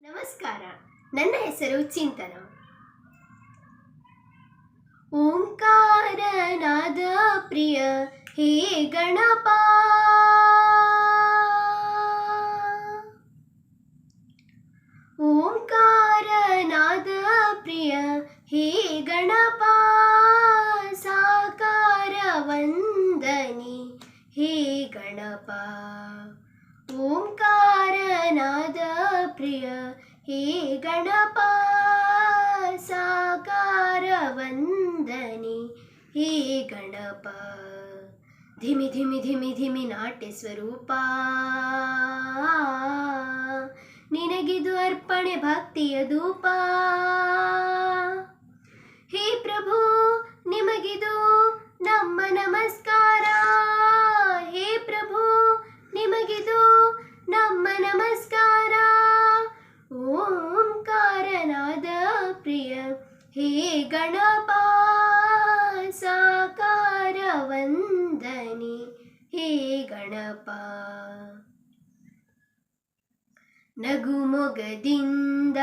ನಮಸ್ಕಾರ. ನನ್ನ ಹೆಸರು ಚಿಂತನ. ಓಂಕಾರನಾದ ಪ್ರಿಯ ಹೇ ಗಣಪ, ಓಂಕಾರನಾದ ಪ್ರಿಯ ಹೇ ಗಣಪ, ಸಾಕಾರ ವಂದನಿ ಹೇ ಗಣಪ. ಓಂಕಾರನಾದ ಪ್ರಿಯ ಹೇ ಗಣಪ, ಸಾಕಾರ ವಂದನಿ ಹೇ ಗಣಪ. ಧಿಮಿ ಧಿಮಿ ಧಿಮಿ ಧಿಮಿ ನಾಟ್ಯ ಸ್ವರೂಪ, ನಿನಗಿದು ಅರ್ಪಣೆ ಭಕ್ತಿಯ ಧೂಪ. ಹೇ ಪ್ರಭು ನಿಮಗಿದು ನಮ್ಮ ನಮಸ್ಕಾರ, ಹೇ ಪ್ರಭು ನಿಮಗಿದು ನಮ್ಮ ನಮಸ್ಕಾರ. ಓಂಕಾರನಾದ ಪ್ರಿಯ ಹೇ ಗಣಪ, ಸಾಕಾರ ವಂದನಿ ಹೇ ಗಣಪ. ನಗುಮೊಗದಿಂದ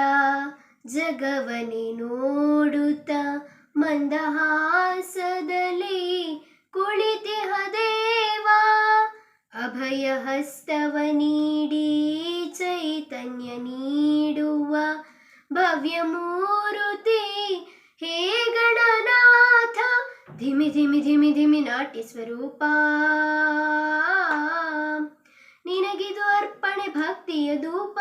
ಜಗವನೆ ನೋಡುತ್ತ ಮಂದಹಾಸದಲ್ಲಿ ಕುಳಿತಿಹ ದೇವ, ಅಭಯ ಹಸ್ತವ ನೀಡಿ ಚೈತನ್ಯ ನೀಡುವ ಭವ್ಯ ಮೂರುತಿ ಹೇ ಗಣನಾಥ. ಧಿಮಿ ಧಿಮಿ ಧಿಮಿ ಧಿಮಿ ನಾಟ್ಯ ಸ್ವರೂಪ, ನಿನಗಿದು ಅರ್ಪಣೆ ಭಕ್ತಿಯ ಧೂಪ.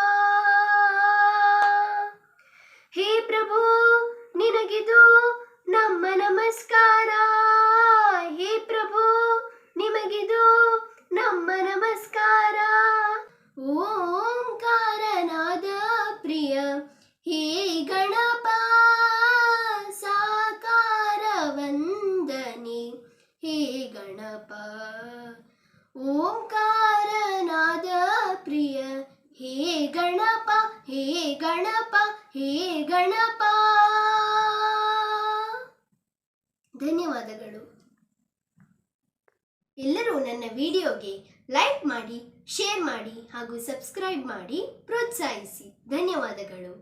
ಹೇ ಪ್ರಭು ನಿನಗಿದು ನಮ್ಮ ನಮಸ್ಕಾರ, ಹೇ ಪ್ರಭು ನಿಮಗಿದು ನಮ್ಮ ನಮಸ್ಕಾರ. ಓಂಕಾರನಾದ ಪ್ರಿಯ ಹೇ ಗಣಪ, ಸಾಕಾರ ವಂದನಿ ಹೇ ಗಣಪ. ಓಂಕಾರನಾದ ಪ್ರಿಯ ಹೇ ಗಣಪ, ಹೇ ಗಣಪ, ಹೇ ಗಣಪ. ಧನ್ಯವಾದಗಳು. ಎಲ್ಲರೂ ನನ್ನ ವಿಡಿಯೋಗೆ ಲೈಕ್ ಮಾಡಿ, ಶೇರ್ ಮಾಡಿ ಹಾಗೂ ಸಬ್ಸ್ಕ್ರೈಬ್ ಮಾಡಿ ಪ್ರೋತ್ಸಾಹಿಸಿ. ಧನ್ಯವಾದಗಳು.